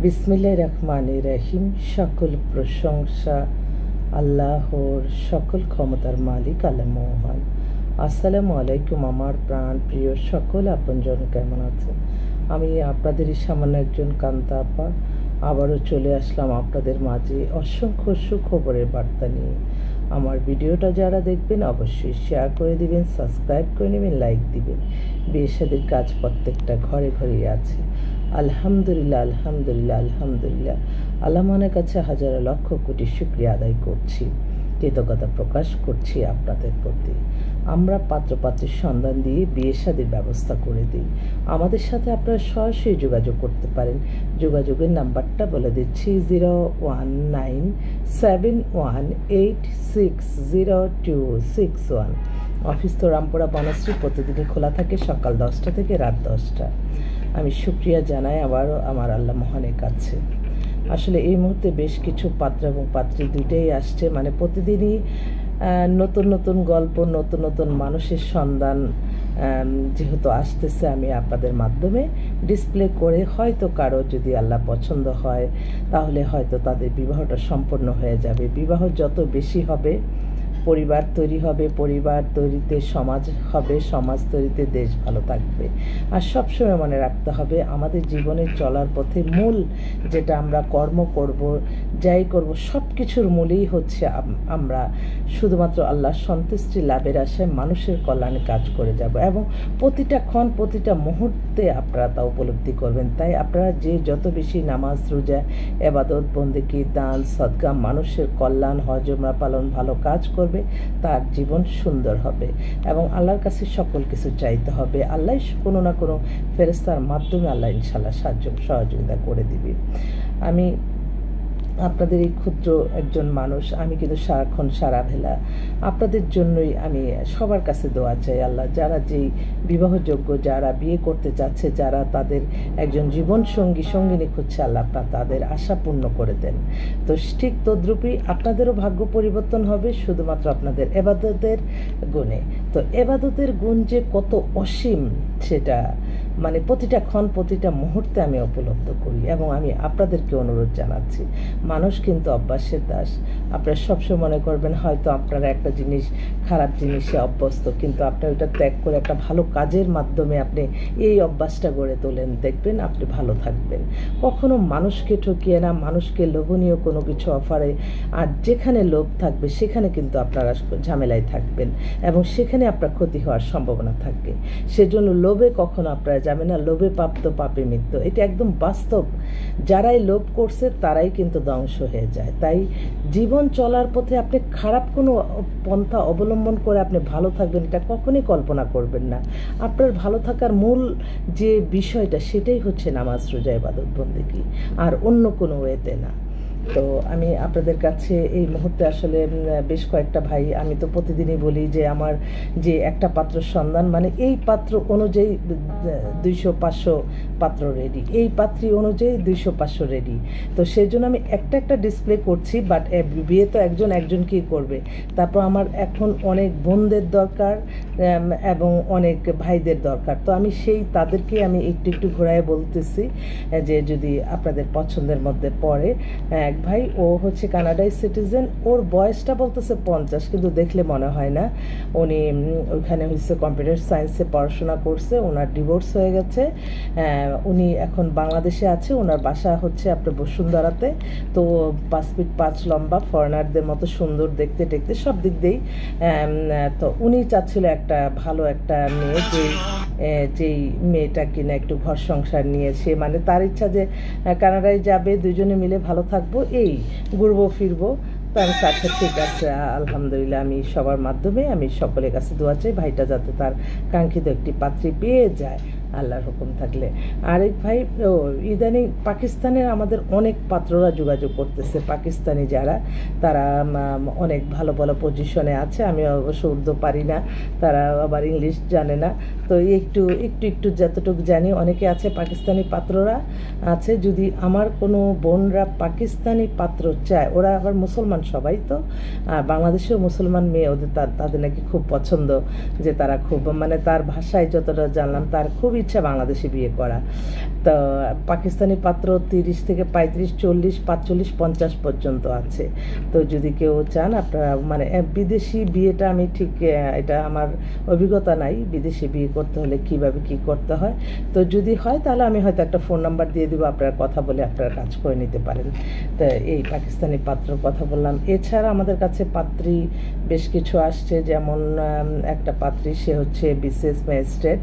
বিসমিল্লাহির রহমানির রহিম। সকল প্রশংসা আল্লাহর, সকল ক্ষমতার মালিক আল্লাহ মহান। আসসালামু আলাইকুম আমার প্রাণ প্রিয় সকল আপনজন, কেমন আছেন? আমি আপনাদেরই সামান্য একজন কান্তা আপা আবারও চলে আসলাম আপনাদের মাঝে অসংখ্য সুখবরের বার্তা নিয়ে। আমার ভিডিওটা যারা দেখবেন অবশ্যই শেয়ার করে দিবেন, সাবস্ক্রাইব করে নেবেন, লাইক দিবেন। বিয়ে শাদীর কাজ প্রত্যেকটা ঘরে ঘরেই আছে। আলহামদুলিল্লাহ, আলহামদুলিল্লাহ, আলহামদুলিল্লাহ। আল্লাহ মানের কাছে হাজার লক্ষ কোটি শুকরিয়া আদায় করছি, কৃতজ্ঞতা প্রকাশ করছি আপনাদের প্রতি। আমরা পাত্রপাত্রীর সন্ধান দিয়ে বিয়ে শাদীর ব্যবস্থা করে দিই। আমাদের সাথে আপনারা সরাসরি যোগাযোগ করতে পারেন। যোগাযোগের নাম্বারটা বলে দিচ্ছি 019718600261। অফিস তো রামপুরা বনশ্রী, প্রতিদিনই খোলা থাকে সকাল 10টা থেকে রাত 10টা। আমি শুকরিয়া জানাই আবারও আমার আল্লাহ মহানের কাছে। আসলে এই মুহূর্তে বেশ কিছু পাত্র এবং পাত্রী দুইটাই আসছে, মানে প্রতিদিনই নতুন নতুন গল্প, নতুন নতুন মানুষের সন্ধান যেহেতু আসতেছে, আমি আপনাদের মাধ্যমে ডিসপ্লে করে হয়তো কারো যদি আল্লাহ পছন্দ হয় তাহলে হয়তো তাদের বিবাহটা সম্পন্ন হয়ে যাবে। বিবাহ যত বেশি হবে পরিবার তৈরি হবে, পরিবার তৈরিতে সমাজ হবে, সমাজ তৈরিতে দেশ ভালো থাকবে। আর সবসময় মনে রাখতে হবে আমাদের জীবনের চলার পথে মূল যেটা আমরা কর্ম করব, যাই করব, সব কিছুর মূলেই হচ্ছে আমরা শুধুমাত্র আল্লাহর সন্তুষ্টি লাভের আশায় মানুষের কল্যাণে কাজ করে যাব, এবং প্রতিটা ক্ষণ প্রতিটা মুহূর্তে আপনারা তা উপলব্ধি করবেন। তাই আপনারা যে যত বেশি নামাজ, রোজা, ইবাদত, বন্দেগী, দান, সদকা, মানুষের কল্যাণ, হজ উমরা পালন, ভালো কাজ করবে, তার জীবন সুন্দর হবে। এবং আল্লাহর কাছে সকল কিছু চাইতে হবে। আল্লাহ কোনো না কোনো ফেরেশতার মাধ্যমে আল্লাহ ইনশাআল্লাহ সহযোগিতা করে দিবে। আমি আপনাদের এই ক্ষুদ্র একজন মানুষ, আমি কিন্তু সারাক্ষণ সারা বেলা আপনাদের জন্যই আমি সবার কাছে দোয়া চাই। আল্লাহ যারা যেই বিবাহযোগ্য, যারা বিয়ে করতে যাচ্ছে, যারা তাদের একজন জীবন সঙ্গিনী খুঁজছে, আল্লাহ আপনার তাদের আশা পূর্ণ করে দেন। তো ঠিক তদ্রূপই আপনাদেরও ভাগ্য পরিবর্তন হবে শুধুমাত্র আপনাদের এবাদতের গুণে। তো এবাদতের গুণ যে কত অসীম সেটা মানে প্রতিটা ক্ষণ প্রতিটা মুহূর্তে আমি উপলব্ধ করি, এবং আমি আপনাদেরকে অনুরোধ জানাচ্ছি, মানুষ কিন্তু অভ্যাসের দাস। আপনারা সবসময় মনে করবেন হয়তো আপনারা একটা জিনিস, খারাপ জিনিসে অভ্যস্ত, কিন্তু আপনার ওটা ত্যাগ করে একটা ভালো কাজের মাধ্যমে আপনি এই অভ্যাসটা গড়ে তোলেন, দেখবেন আপনি ভালো থাকবেন। কখনো মানুষকে ঠকিয়ে না, মানুষকে লোভনীয় কোনো কিছু অফারে, আর যেখানে লোভ থাকবে সেখানে কিন্তু আপনারা ঝামেলায় থাকবেন, এবং সেখানে আপনার ক্ষতি হওয়ার সম্ভাবনা থাকে। সেজন্য লোভে কখনো আপনারা যাবেন না। লোভে পাপ তো পাপে মৃত্যু, এটা একদম বাস্তব। যারাই লোভ করছে তারাই কিন্তু ধ্বংস হয়ে যায়। তাই জীবন চলার পথে আপনি খারাপ কোনো পন্থা অবলম্বন করে আপনি ভালো থাকবেন এটা কখনই কল্পনা করবেন না। আপনার ভালো থাকার মূল যে বিষয়টা সেটাই হচ্ছে নামাজ, রোজা, ইবাদত, বন্দেগী, আর অন্য কোনো ওয়েতে না। তো আমি আপনাদের কাছে এই মুহূর্তে আসলে বেশ কয়েকটা ভাই, আমি তো প্রতিদিনই বলি যে আমার যে একটা পাত্র সন্ধান, মানে এই পাত্র অনুযায়ী 200-500 পাত্র রেডি, এই পাত্রী অনুযায়ী 200-500 রেডি। তো সেই জন্য আমি একটা ডিসপ্লে করছি, বাট বিয়ে তো একজনকেই করবে। তারপর আমার এখন অনেক বোনদের দরকার এবং অনেক ভাইদের দরকার। তো আমি তাদেরকে আমি একটু ঘোরায় বলতেছি যে যদি আপনাদের পছন্দের মধ্যে পড়ে। এক ভাই, ও হচ্ছে কানাডায় সিটিজেন, ওর বয়সটা বলতেছে 50, কিন্তু দেখলে মনে হয় না। উনি ওইখানে হচ্ছে কম্পিউটার সায়েন্সে পড়াশোনা করছে, ওনার ডিভোর্স হয়ে গেছে, উনি এখন বাংলাদেশে আছে। ওনার বাসা হচ্ছে আপনার বসুন্ধরাতে। তো 5 ফিট 5 লম্বা, ফরেনারদের মতো সুন্দর দেখতে টেকতে সব দিক দিয়েই। তো উনি চাচ্ছিল একটা ভালো একটা মেয়ে, যেই মেয়েটা কিনা একটু ঘর সংসার নিয়ে, সে মানে তার ইচ্ছা যে কানাডায় যাবে, দুজনে মিলে ভালো থাকবো, এই ঘুরবো ফিরবো। তো আমি আচ্ছা ঠিক আছে, আলহামদুলিল্লাহ, আমি সবার মাধ্যমে আমি সকলের কাছে দোয়া চাই ভাইটা যাতে তার কাঙ্ক্ষিত একটি পাত্রী পেয়ে যায় আল্লাহর হুকুম থাকলে। আরেক ভাই, ইদানিং পাকিস্তানের আমাদের অনেক পাত্ররা যোগাযোগ করতেছে, পাকিস্তানি যারা, তারা অনেক ভালো ভালো পজিশনে আছে। আমি অবশ্য উর্দু পারি না, তারা আবার ইংলিশ জানে না। তো একটু যতটুকু জানি অনেকে আছে, পাকিস্তানি পাত্ররা আছে। যদি আমার কোনো বোনরা পাকিস্তানি পাত্র চায়, ওরা আবার মুসলমান সবাই তো, আর বাংলাদেশেও মুসলমান মেয়ে, ওদের তাদের নাকি খুব পছন্দ, যে তারা খুব মানে তার ভাষায় যতটা জানলাম তার খুবই ইচ্ছা বাংলাদেশে বিয়ে করা। তো পাকিস্তানি পাত্র 30 থেকে 35, 40, 45, 50 পর্যন্ত আছে। তো যদি কেউ চান আপনারা, মানে বিদেশি বিয়েটা আমি ঠিক এটা আমার অভিজ্ঞতা নাই, বিদেশি বিয়ে করতে হলে কিভাবে কি করতে হয়। তো যদি হয় তাহলে আমি হয়তো একটা ফোন নাম্বার দিয়ে দেবো, আপনারা কথা বলে আপনারা কাজ করে নিতে পারেন। তো এই পাকিস্তানি পাত্রর কথা বললাম। এছাড়া আমাদের কাছে পাত্রী বেশ কিছু আসছে, যেমন একটা পাত্রী, সে হচ্ছে বিসিএস ম্যাজিস্ট্রেট,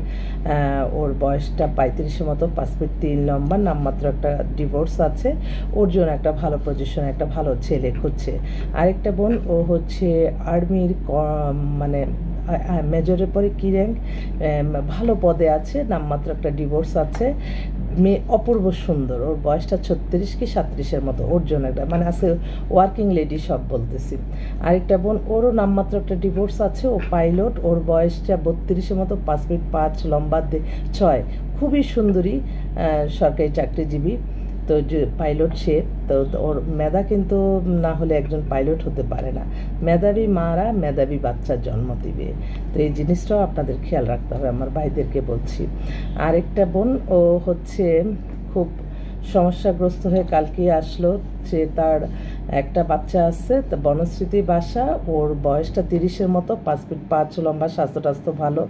ওর বয়সটা 35-এর মতো, 5 ফিট 3 লম্বা, নামমাত্র একটা ডিভোর্স আছে, ওর জন্য একটা ভালো পজিশন, একটা ভালো ছেলে খুঁজছে। আরেকটা বোন, ও হচ্ছে আর্মির মানে মেজরের পরে কি র্যাঙ্ক, ভালো পদে আছে, নামমাত্র একটা ডিভোর্স আছে, মেয়ে অপূর্ব সুন্দর, ওর বয়সটা 36 কি 37-এর মতো, ওর জন্য একটা মানে আছে ওয়ার্কিং লেডি সব বলতেছি। আরেকটা বোন, ওরও নামমাত্র একটা ডিভোর্স আছে, ও পাইলট, ওর বয়সটা 32-এর মতো, 5 ফিট 5 লম্বা 6, খুবই সুন্দরী, সরকারি চাকরিজীবী। তো যে পাইলট সে, তো ওর মেধা কিন্তু না হলে একজন পাইলট হতে পারে না। মেধাবী মারা মেধাবী বাচ্চার জন্ম দিবে, তো এই জিনিসটাও আপনাদের খেয়াল রাখতে হবে, আমার ভাইদেরকে বলছি। আরেকটা বোন, ও হচ্ছে খুব সমস্যাগ্রস্ত হয়ে কালকে আসলো, সে তার একটা বাচ্চা আছে, তা বনশ্রীতি বাসা, ওর বয়সটা 30-এর মতো, 5 ফিট 5 লম্বা, স্বাস্থ্য টাস্থ্য ভালো,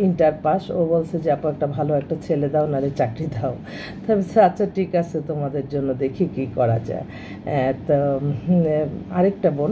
ইন্টার পাস। ও বলছে যে আপু একটা ভালো একটা ছেলে দাও, নাহলে চাকরি দাও। তবে আচ্ছা ঠিক আছে, তোমাদের জন্য দেখি কি করা যায়। তো আরেকটা বোন,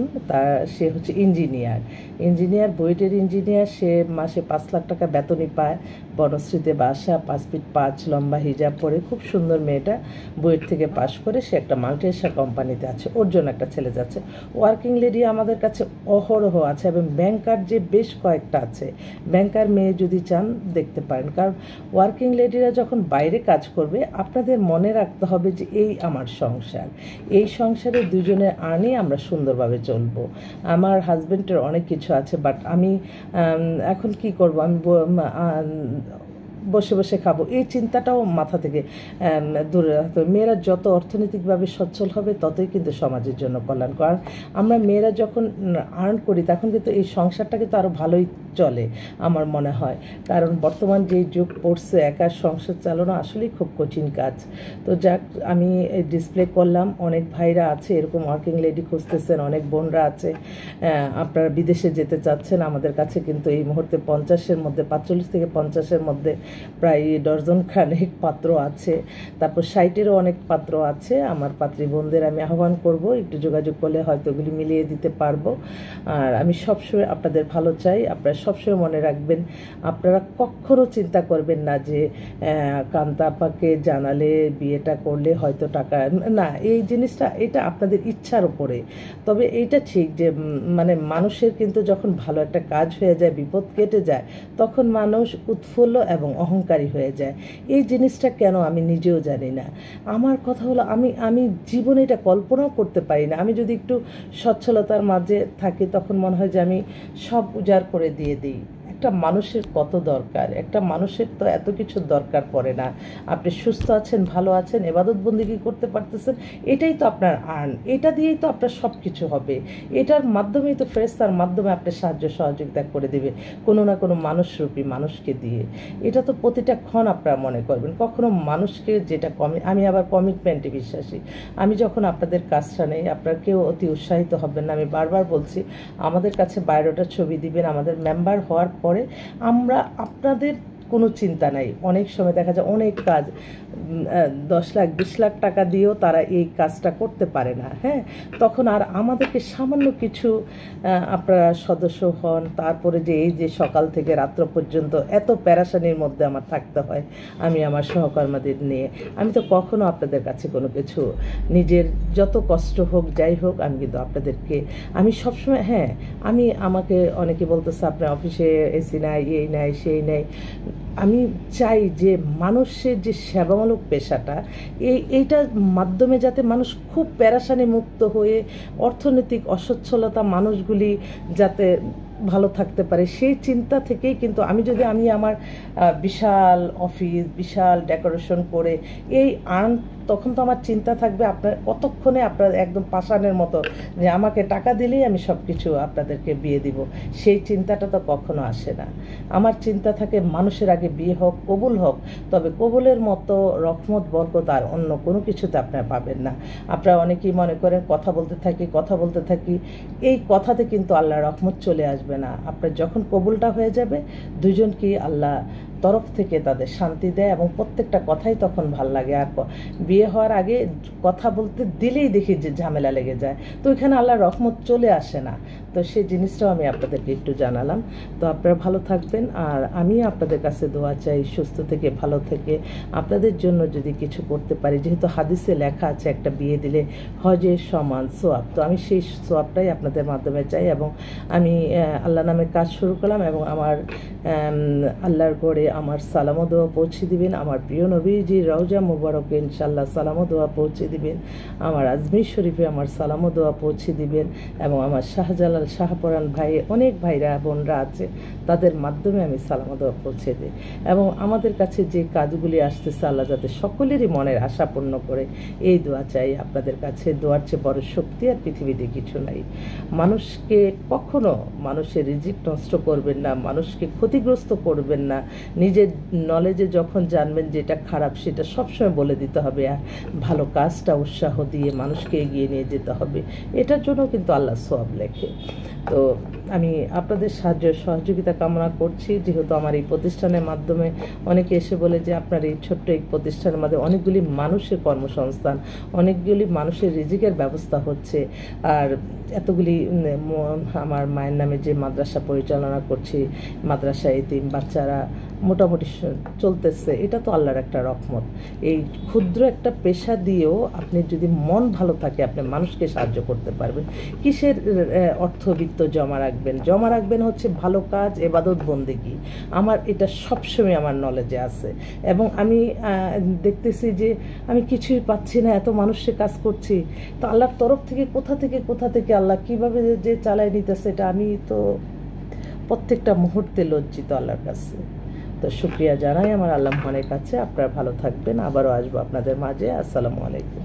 সে হচ্ছে ইঞ্জিনিয়ার, বুয়েটের ইঞ্জিনিয়ার, সে মাসে 5 লাখ টাকা বেতনই পায়, বনশ্রীতে বাসা, 5 ফিট 5 লম্বা, হিজাব পরে, খুব সুন্দর মেয়েটা, বুয়েট থেকে পাশ করে সে একটা মাল্টিনেশনাল কোম্পানিতে আছে, ওর জন্য একটা ছেলে যাচ্ছে। ওয়ার্কিং লেডি আমাদের কাছে অহরহ আছে, এবং ব্যাংকার যে বেশ কয়েকটা আছে, ব্যাংকার মেয়ে যদি চান দেখতে পারেন। কারণ ওয়ার্কিং লেডিরা যখন বাইরে কাজ করবে, আপনাদের মনে রাখতে হবে যে এই আমার সংসার, এই সংসারে দুজনের আর্নে আমরা সুন্দরভাবে চলবো। আমার হাজব্যান্ডের অনেক কিছু আছে, বাট আমি এখন কি করব, আমি বসে বসে খাবো, এই চিন্তাটাও মাথা থেকে দূরে রাখতে হবে। মেয়েরা যত অর্থনৈতিকভাবে সচ্ছল হবে, ততই কিন্তু সমাজের জন্য কল্যাণ। কারণ আমরা মেয়েরা যখন আর্ন করি, তখন কিন্তু এই সংসারটা কিন্তু আরও ভালোই চলে আমার মনে হয়। কারণ বর্তমান যে যুগ পড়ছে, একা সংসার চালানো আসলেই খুব কঠিন কাজ। তো যাক, আমি ডিসপ্লে করলাম, অনেক ভাইরা আছে এরকম ওয়ার্কিং লেডি খুঁজতেছেন, অনেক বোনরা আছে আপনারা বিদেশে যেতে চাচ্ছেন, আমাদের কাছে কিন্তু এই মুহূর্তে 50-এর মধ্যে, 45 থেকে 50-এর মধ্যে প্রায় ডজন খানেক পাত্র আছে। তারপর 60-এরও অনেক পাত্র আছে। আমার পাত্রী বোনদের আমি আহ্বান করব, একটু যোগাযোগ করলে হয়তো ওগুলি মিলিয়ে দিতে পারবো। আর আমি সবসময় আপনাদের ভালো চাই, আপনারা সবসময় মনে রাখবেন, আপনারা কখনো চিন্তা করবেন না যে কান্তা আপাকে জানালে বিয়েটা করলে হয়তো টাকা, না, এই জিনিসটা এটা আপনাদের ইচ্ছার উপরে। তবে এইটা ঠিক যে মানে মানুষের কিন্তু যখন ভালো একটা কাজ হয়ে যায়, বিপদ কেটে যায়, তখন মানুষ উৎফুল্ল এবং অহংকারী হয়ে যায়। এই জিনিসটা কেন আমি নিজেও জানি না। আমার কথা হলো, আমি জীবনে এটা কল্পনাও করতে পারি না। আমি যদি একটু সচ্ছলতার মাঝে থাকি, তখন মনে হয় যে আমি সব উজাড় করে দিয়ে দিই। একটা মানুষের কত দরকার, একটা মানুষের তো এত কিছু দরকার পড়ে না। আপনি সুস্থ আছেন, ভালো আছেন, ইবাদত বন্দেগী করতে পারতেছেন, এটাই তো আপনার আর্ন, এটা দিয়েই তো আপনার সব কিছু হবে। এটার মাধ্যমেই তো ফেরেশতার মাধ্যমে আপনার সাহায্য সহযোগিতা করে দেবে কোনো না কোনো মানুষরূপী মানুষকে দিয়ে। এটা তো প্রতিটা ক্ষণ আপনারা মনে করবেন। কখনো মানুষকে যেটা আমি আবার কমিটমেন্টে বিশ্বাসী। আমি যখন আপনাদের কাজটা নেই, আপনারা কেউ অতি উৎসাহিত হবেন না। আমি বারবার বলছি, আমাদের কাছে বায়োডাটা ছবি দিবেন, আমাদের মেম্বার হওয়ার পরে আমরা আপনাদের কোনো চিন্তা নাই। অনেক সময় দেখা যায় অনেক কাজ 10 লাখ 20 লাখ টাকা দিয়েও তারা এই কাজটা করতে পারে না। হ্যাঁ, তখন আর আমাদেরকে সামান্য কিছু আপনারা সদস্য হন, তারপরে যে এই যে সকাল থেকে রাত্র পর্যন্ত এত প্যারাশানির মধ্যে আমার থাকতে হয় আমি আমার সহকর্মীদের নিয়ে, আমি তো কখনো আপনাদের কাছে কোনো কিছু নিজের যত কষ্ট হোক যাই হোক, আমি কিন্তু আপনাদেরকে আমি সবসময়, হ্যাঁ, আমাকে অনেকে বলতেছে আপনার অফিসে এসি নাই, এই নাই, সেই নাই। আমি চাই যে মানুষের যে সেবামূলক পেশাটা, এইটার মাধ্যমে যাতে মানুষ খুব প্যারাশানি মুক্ত হয়ে অর্থনৈতিক অসচ্ছলতা মানুষগুলি যাতে ভালো থাকতে পারে সেই চিন্তা থেকেই কিন্তু আমি আমার বিশাল অফিস, বিশাল ডেকোরেশন করে এই আর্ন, তখন তো আমার চিন্তা থাকবে আপনার কতক্ষণে আপনার একদম পাষাণের মতো যে আমাকে টাকা দিলেই আমি সব কিছু আপনাদেরকে বিয়ে দিব, সেই চিন্তাটা তো কখনো আসে না। আমার চিন্তা থাকে মানুষের আগে বিয়ে হোক, কবুল হোক, তবে কবুলের মতো রহমত বরকত আর অন্য কোনো কিছুতে আপনারা পাবেন না। আপনারা অনেকেই মনে করেন কথা বলতে থাকি, এই কথাতে কিন্তু আল্লাহর রহমত চলে আসবে না। আপনার যখন কবুলটা হয়ে যাবে, দুজনকেই আল্লাহ তরফ থেকে তাদের শান্তি দেয় এবং প্রত্যেকটা কথাই তখন ভাল লাগে। আর বিয়ে হওয়ার আগে কথা বলতে দিলেই দেখি যে ঝামেলা লেগে যায়, তো ওইখানে আল্লাহর রহমত চলে আসে না। তো সেই জিনিসটাও আমি আপনাদেরকে একটু জানালাম। তো আপনারা ভালো থাকবেন, আর আমি আপনাদের কাছে দোয়া চাই সুস্থ থেকে, ভালো থেকে আপনাদের জন্য যদি কিছু করতে পারি, যেহেতু হাদিসে লেখা আছে একটা বিয়ে দিলে হজের সমান সোয়াব, তো আমি সেই সোয়াবটাই আপনাদের মাধ্যমে চাই। এবং আমি আল্লাহ নামে কাজ শুরু করলাম, এবং আমার আল্লাহর ঘরে আমার সালামো দোয়া পৌঁছে দিবেন, আমার প্রিয় নবীজির রওজা মুবারকে ইনশাআল্লাহ সালামো দোয়া পৌঁছে দিবেন, আমার আজমির শরীফে আমার সালামো দোয়া পৌঁছে দিবেন, এবং আমার শাহজালাল শাহপরান ভাই, অনেক ভাইরা বোনরা আছে, তাদের মাধ্যমে আমি সালামো দোয়া পৌঁছে দিই। এবং আমাদের কাছে যে কাজগুলি আসতেছে, আল্লাহ যাতে সকলেরই মনের আশা পূর্ণ করে, এই দোয়া চাই আপনাদের কাছে। দোয়ার চেয়ে বড় শক্তি আর পৃথিবীতে কিছু নাই। মানুষকে কখনো মানুষের রিজিক নষ্ট করবেন না, মানুষকে ক্ষতিগ্রস্ত করবেন না। নিজের নলেজে যখন জানবেন যেটা খারাপ, সেটা সবসময় বলে দিতে হবে, আর ভালো কাজটা উৎসাহ দিয়ে মানুষকে এগিয়ে নিয়ে যেতে হবে। এটার জন্য কিন্তু আল্লাহ সওয়াব লেখে। তো আমি আপনাদের সাহায্য সহযোগিতা কামনা করছি, যেহেতু আমার এই প্রতিষ্ঠানের মাধ্যমে অনেকে এসে বলে যে আপনার এই ছোট্ট এই প্রতিষ্ঠানের মাধ্যমে অনেকগুলি মানুষের কর্মসংস্থান, অনেকগুলি মানুষের রিজিকের ব্যবস্থা হচ্ছে। আর এতগুলি আমার মায়ের নামে যে মাদ্রাসা পরিচালনা করছি, মাদ্রাসা এতিম বাচ্চারা মোটামুটি চলতেছে, এটা তো আল্লাহর একটা রহমত। এই ক্ষুদ্র একটা পেশা দিয়েও আপনি যদি মন ভালো থাকে, আপনি মানুষকে সাহায্য করতে পারবেন। কিসের অর্থবিত্ত জমা রাখবেন হচ্ছে ভালো কাজ, এবাদত বন্দেগী। আমার এটা সবসময় আমার নলেজে আছে, এবং আমি দেখতেছি যে আমি কিছুই পাচ্ছি না, এত মানুষের কাজ করছি, তো আল্লাহর তরফ থেকে কোথা থেকে আল্লাহ কিভাবে যে চালায় নিতেছে, এটা আমি তো প্রত্যেকটা মুহূর্তে লজ্জিত আল্লাহর কাছে। তো শুকরিয়া জানাই আমার আল্লাহ মহানের কাছে। আপনারা ভালো থাকবেন, আবারও আসবো আপনাদের মাঝে। আসসালামু আলাইকুম।